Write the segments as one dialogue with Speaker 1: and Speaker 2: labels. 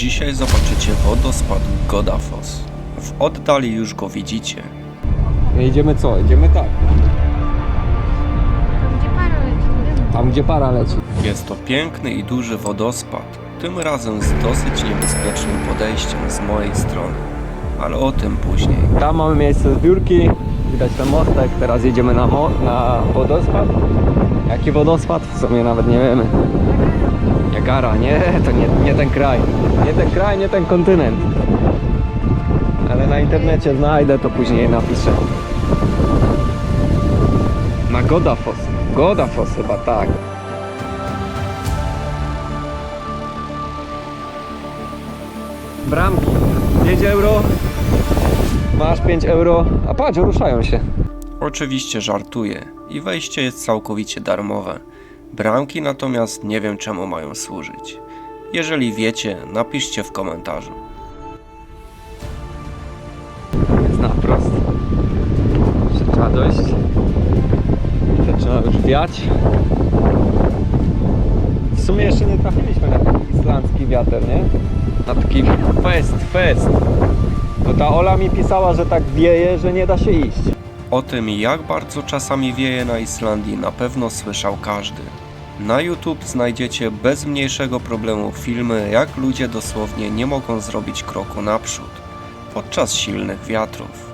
Speaker 1: Dzisiaj zobaczycie wodospad Godafoss. W oddali już go widzicie.
Speaker 2: My idziemy co? Idziemy tak.
Speaker 3: Gdzie para leci?
Speaker 2: Tam gdzie para leci.
Speaker 1: Jest to piękny i duży wodospad, tym razem z dosyć niebezpiecznym podejściem z mojej strony. Ale o tym później.
Speaker 2: Tam mamy miejsce zbiórki. Widać ten mostek. Teraz jedziemy na wodospad. Jaki wodospad? W sumie nawet nie wiemy. Niagara. Nie, to nie ten kraj. Nie ten kraj, nie ten kontynent. Ale na internecie znajdę, to później napiszę. Na Godafoss. Godafoss chyba, tak. Bramki. 5 euro. Masz 5 euro. A patrz, ruszają się.
Speaker 1: Oczywiście żartuję i wejście jest całkowicie darmowe. Bramki natomiast nie wiem czemu mają służyć. Jeżeli wiecie, napiszcie w komentarzu.
Speaker 2: Jest na wprost. Jeszcze trzeba dojść. Zaczyna już wiać. W sumie jeszcze nie trafiliśmy na taki islandzki wiatr, nie? Na taki fest. Bo ta Ola mi pisała, że tak wieje, że nie da się iść.
Speaker 1: O tym, jak bardzo czasami wieje na Islandii, na pewno słyszał każdy. Na YouTube znajdziecie bez mniejszego problemu filmy, jak ludzie dosłownie nie mogą zrobić kroku naprzód podczas silnych wiatrów.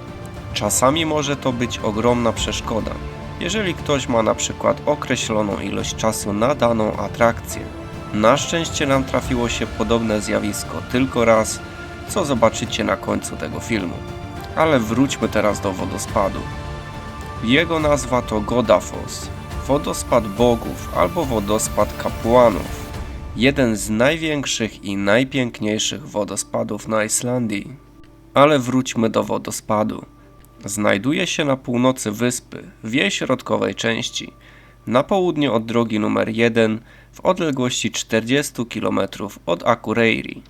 Speaker 1: Czasami może to być ogromna przeszkoda, jeżeli ktoś ma na przykład określoną ilość czasu na daną atrakcję. Na szczęście nam trafiło się podobne zjawisko tylko raz, co zobaczycie na końcu tego filmu. Ale wróćmy teraz do wodospadu. Jego nazwa to Godafoss, wodospad bogów albo wodospad kapłanów. Jeden z największych i najpiękniejszych wodospadów na Islandii. Ale wróćmy do wodospadu. Znajduje się na północy wyspy, w jej środkowej części, na południe od drogi numer 1, w odległości 40 km od Akureyri.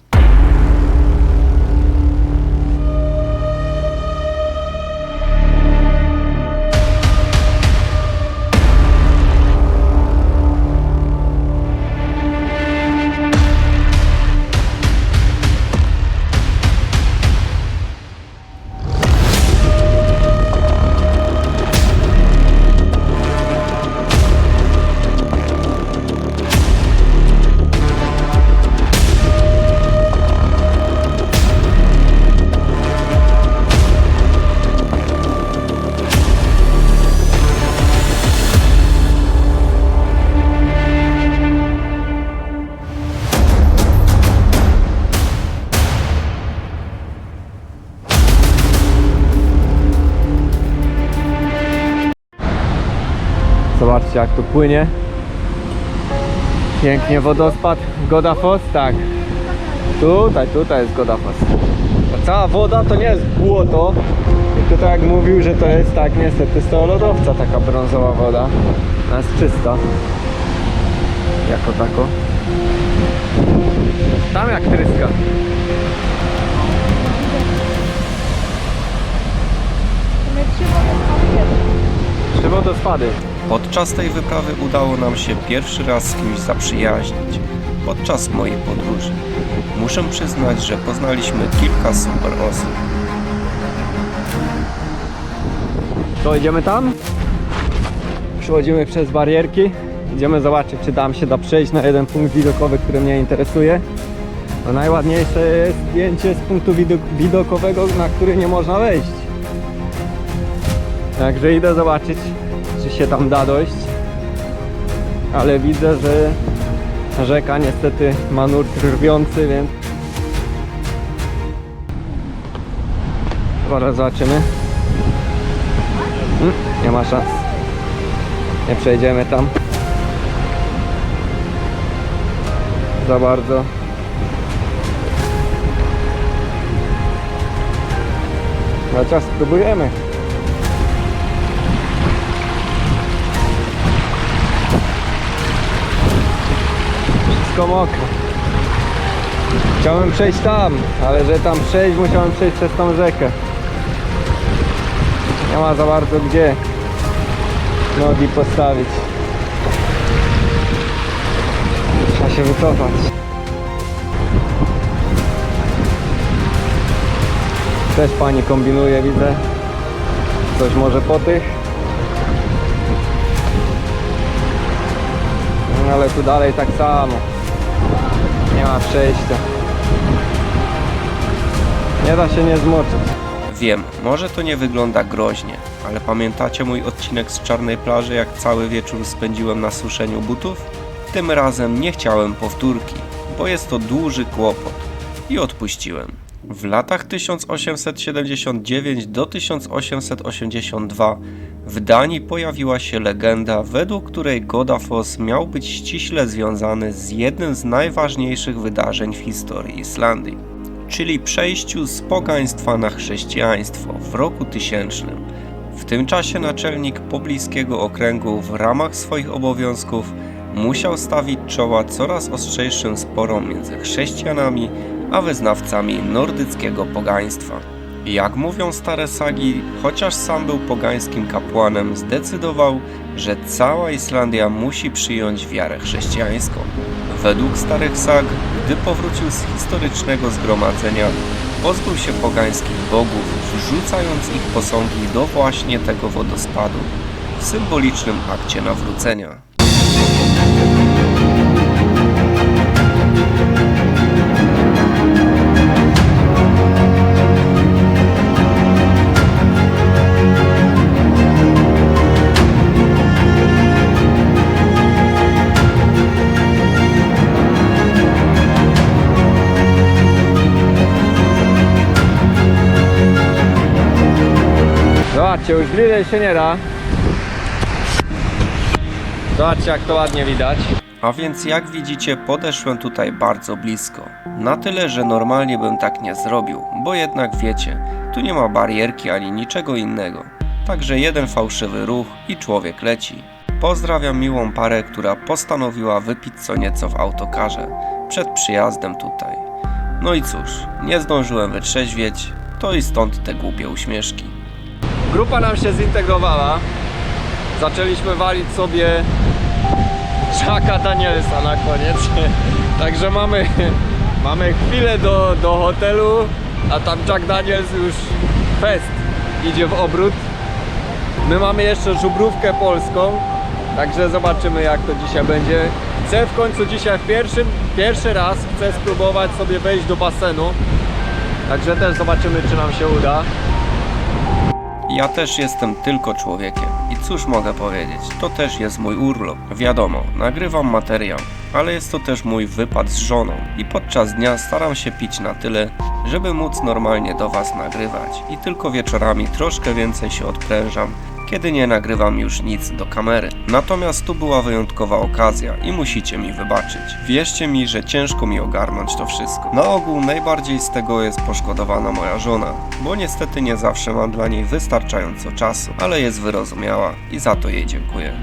Speaker 2: Zobaczcie, jak tu płynie. Pięknie wodospad Godafoss, tak. Tutaj jest Godafoss. Ta cała woda to nie jest błoto. I tutaj jak mówił, że to jest tak niestety z tego lodowca taka brązowa woda. Ona jest czysta. Jako tako. Tam jak tryska. Trzy wodospady.
Speaker 1: Podczas tej wyprawy udało nam się pierwszy raz z kimś zaprzyjaźnić podczas mojej podróży. Muszę przyznać, że poznaliśmy kilka super osób.
Speaker 2: To idziemy tam? Przechodzimy przez barierki. Idziemy zobaczyć, czy tam się da przejść na jeden punkt widokowy, który mnie interesuje. No najładniejsze jest zdjęcie z punktu widokowego, na który nie można wejść. Także idę zobaczyć, czy się tam da dojść. Ale widzę, że rzeka niestety ma nurt rwiący, więc zaraz zobaczymy. Nie ma szans. Nie przejdziemy tam za bardzo. Chociaż spróbujemy. Wszystko mokro. Chciałem przejść tam, ale że tam przejść, musiałem przejść przez tą rzekę. Nie ma za bardzo gdzie nogi postawić. Trzeba się wycofać. Też pani kombinuje, widzę. Coś może po tych. No, ale tu dalej tak samo. Nie ma przejścia. Nie da się nie zmoczyć.
Speaker 1: Wiem, może to nie wygląda groźnie, ale pamiętacie mój odcinek z Czarnej Plaży, jak cały wieczór spędziłem na suszeniu butów? Tym razem nie chciałem powtórki, bo jest to duży kłopot i odpuściłem. W latach 1879 do 1882 w Danii pojawiła się legenda, według której Godafoss miał być ściśle związany z jednym z najważniejszych wydarzeń w historii Islandii, czyli przejściu z pogaństwa na chrześcijaństwo w roku 1000. W tym czasie naczelnik pobliskiego okręgu w ramach swoich obowiązków musiał stawić czoła coraz ostrzejszym sporom między chrześcijanami a wyznawcami nordyckiego pogaństwa. Jak mówią stare sagi, chociaż sam był pogańskim kapłanem, zdecydował, że cała Islandia musi przyjąć wiarę chrześcijańską. Według starych sag, gdy powrócił z historycznego zgromadzenia, pozbył się pogańskich bogów, wrzucając ich posągi do właśnie tego wodospadu, w symbolicznym akcie nawrócenia.
Speaker 2: Zobaczcie, już bliżej się nie da. Zobaczcie, jak to ładnie widać.
Speaker 1: A więc jak widzicie, podeszłem tutaj bardzo blisko. Na tyle, że normalnie bym tak nie zrobił, bo jednak wiecie, tu nie ma barierki ani niczego innego. Także jeden fałszywy ruch i człowiek leci. Pozdrawiam miłą parę, która postanowiła wypić co nieco w autokarze przed przyjazdem tutaj. No i cóż, nie zdążyłem wytrzeźwieć, to i stąd te głupie uśmieszki.
Speaker 2: Grupa nam się zintegrowała. Zaczęliśmy walić sobie Jacka Danielsa na koniec. Także mamy chwilę do hotelu, a tam Jack Daniels już fest idzie w obrót. My mamy jeszcze żubrówkę polską, także zobaczymy, jak to dzisiaj będzie. Chcę w końcu dzisiaj pierwszy raz chcę spróbować sobie wejść do basenu. Także też zobaczymy, czy nam się uda.
Speaker 1: Ja też jestem tylko człowiekiem i cóż mogę powiedzieć, to też jest mój urlop. Wiadomo, nagrywam materiał, ale jest to też mój wypad z żoną i podczas dnia staram się pić na tyle, żeby móc normalnie do Was nagrywać i tylko wieczorami troszkę więcej się odprężam, kiedy nie nagrywam już nic do kamery. Natomiast tu była wyjątkowa okazja i musicie mi wybaczyć. Wierzcie mi, że ciężko mi ogarnąć to wszystko. Na ogół najbardziej z tego jest poszkodowana moja żona, bo niestety nie zawsze mam dla niej wystarczająco czasu, ale jest wyrozumiała i za to jej dziękuję.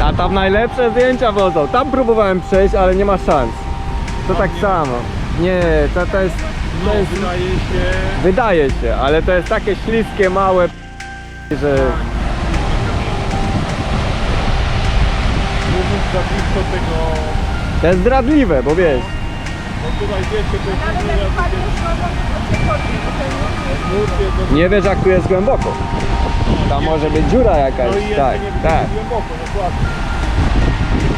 Speaker 2: A tam najlepsze zdjęcia wodzą. Tam próbowałem przejść, ale nie ma szans. To tak samo. Nie, to jest... Wydaje się, ale to jest takie śliskie, małe, że...
Speaker 4: Mówiąc za blisko tego...
Speaker 2: To jest zdradliwe, bo wiesz.
Speaker 4: No tutaj wiecie, to jest...
Speaker 2: Nie wiesz, jak tu jest głęboko. Tam może być dziura jakaś.
Speaker 4: No i jeszcze
Speaker 2: Tak,
Speaker 4: nie być
Speaker 2: tak.
Speaker 4: głęboko, dokładnie.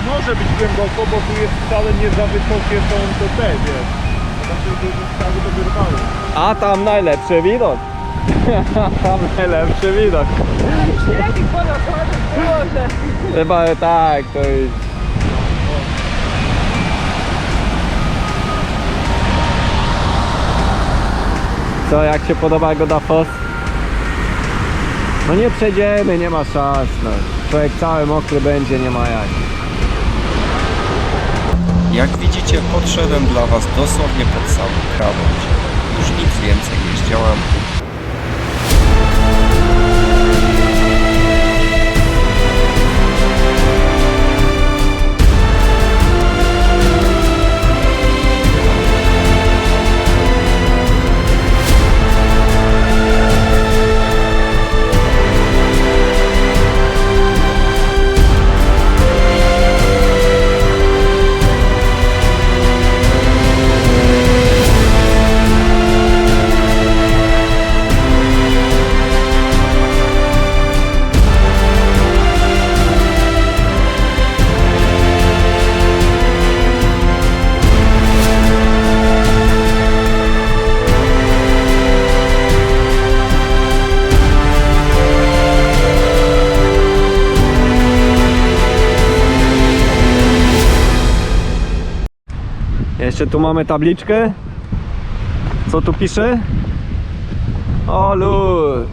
Speaker 4: Może być głęboko, bo tu jest wcale nie za wysokie są to te, wiesz. Znaczy, że zostały to wyrwały.
Speaker 2: A tam najlepszy widok. Tam najlepszy widok. Chyba tak, to jest... Co, jak się podoba Godafoss? No nie przejdziemy, nie ma szans, no. Człowiek cały mokry będzie, nie ma jak.
Speaker 1: Jak widzicie, podszedłem dla Was dosłownie pod samą krawędź. Już nic więcej nie zdziałam.
Speaker 2: Jeszcze tu mamy tabliczkę. Co tu pisze? O lud.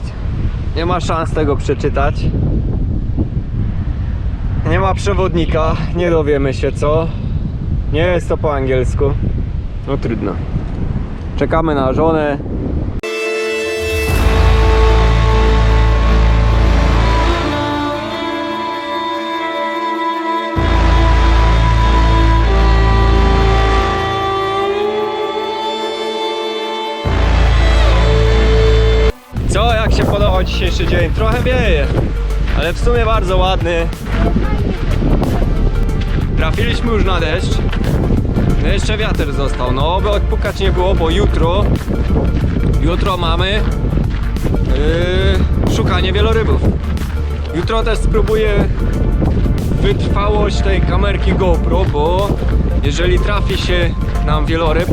Speaker 2: Nie ma szans tego przeczytać. Nie ma przewodnika. Nie dowiemy się co. Nie jest to po angielsku. No trudno. Czekamy na żonę. Co, jak się podobał dzisiejszy dzień? Trochę wieje, ale w sumie bardzo ładny. Trafiliśmy już na deszcz. No jeszcze wiatr został. No oby odpukać nie było, bo jutro mamy szukanie wielorybów. Jutro też spróbuję wytrwałość tej kamerki GoPro, bo jeżeli trafi się nam wieloryb,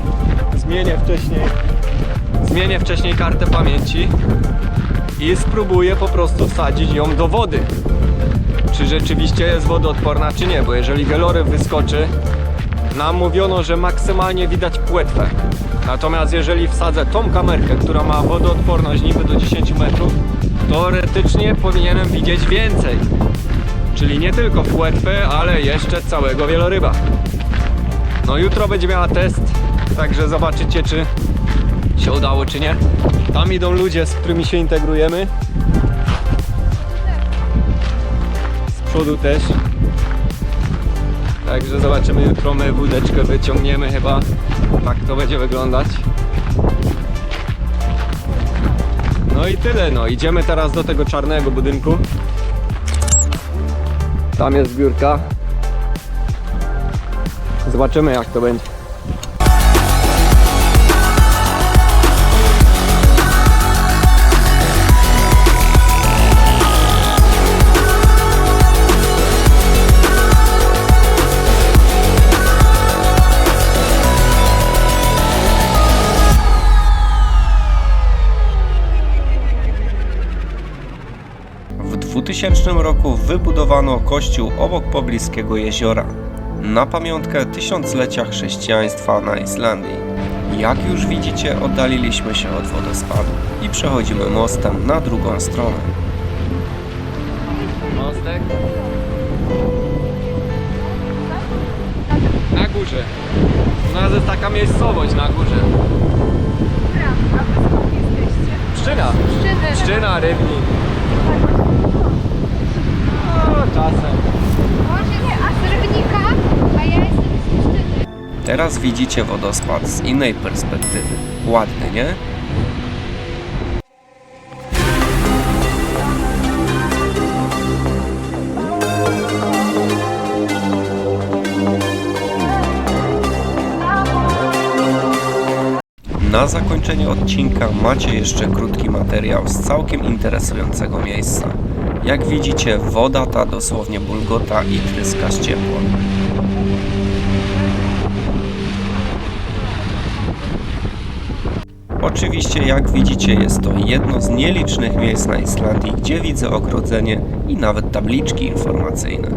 Speaker 2: zmienię wcześniej kartę pamięci i spróbuję po prostu wsadzić ją do wody. Czy rzeczywiście jest wodoodporna, czy nie, bo jeżeli wieloryb wyskoczy, nam mówiono, że maksymalnie widać płetwę. Natomiast jeżeli wsadzę tą kamerkę, która ma wodoodporność niby do 10 metrów, teoretycznie powinienem widzieć więcej. Czyli nie tylko płetwę, ale jeszcze całego wieloryba. No jutro będzie miała test, także zobaczycie, czy się udało, czy nie. Tam idą ludzie, z którymi się integrujemy. Z przodu też. Także zobaczymy jutro, my wódeczkę wyciągniemy chyba. Tak to będzie wyglądać. No i tyle, no. Idziemy teraz do tego czarnego budynku. Tam jest zbiórka. Zobaczymy, jak to będzie.
Speaker 1: W 2000 roku wybudowano kościół obok pobliskiego jeziora, na pamiątkę tysiąclecia chrześcijaństwa na Islandii. Jak już widzicie, oddaliliśmy się od wodospadu i przechodzimy mostem na drugą stronę.
Speaker 2: Mostek. Na górze. U nas jest taka miejscowość na górze.
Speaker 3: A wy skąd jesteście?
Speaker 2: Pszczyna.
Speaker 3: Szczyny.
Speaker 2: Pszczyna, Rybnik. No, czasem.
Speaker 3: Może nie, a z Rybnika, a ja jestem z Szczyny.
Speaker 1: Teraz widzicie wodospad z innej perspektywy. Ładny, nie? Na zakończenie odcinka macie jeszcze krótki materiał z całkiem interesującego miejsca. Jak widzicie, woda ta dosłownie bulgota i tryska z ciepła. Oczywiście, jak widzicie, jest to jedno z nielicznych miejsc na Islandii, gdzie widzę ogrodzenie i nawet tabliczki informacyjne.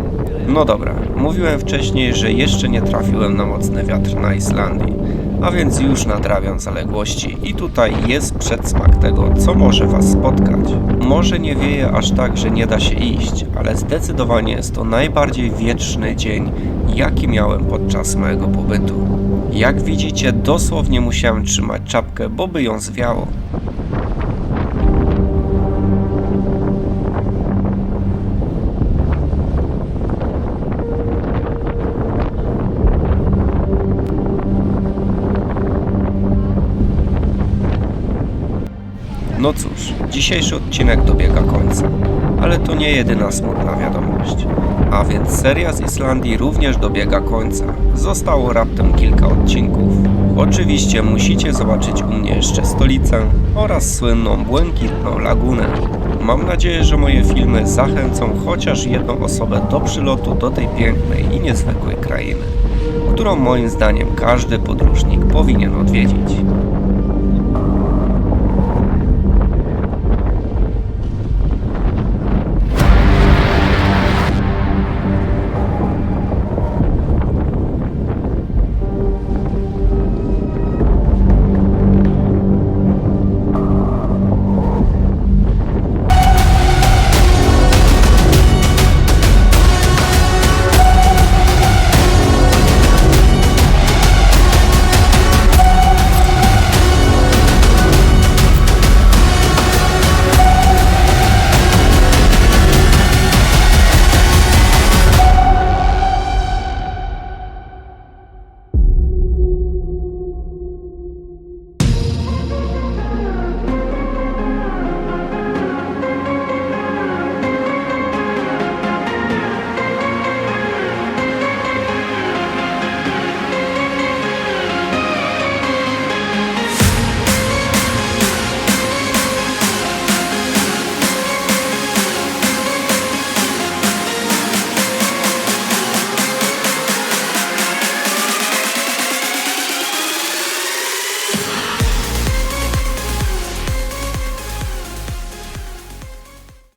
Speaker 1: No dobra, mówiłem wcześniej, że jeszcze nie trafiłem na mocny wiatr na Islandii, a więc już nadrabiam zaległości i tutaj jest przedsmak tego, co może Was spotkać. Może nie wieje aż tak, że nie da się iść, ale zdecydowanie jest to najbardziej wietrzny dzień, jaki miałem podczas mojego pobytu. Jak widzicie, dosłownie musiałem trzymać czapkę, bo by ją zwiało. No cóż, dzisiejszy odcinek dobiega końca, ale to nie jedyna smutna wiadomość. A więc seria z Islandii również dobiega końca. Zostało raptem kilka odcinków. Oczywiście musicie zobaczyć u mnie jeszcze stolicę oraz słynną błękitną lagunę. Mam nadzieję, że moje filmy zachęcą chociaż jedną osobę do przylotu do tej pięknej i niezwykłej krainy, którą moim zdaniem każdy podróżnik powinien odwiedzić.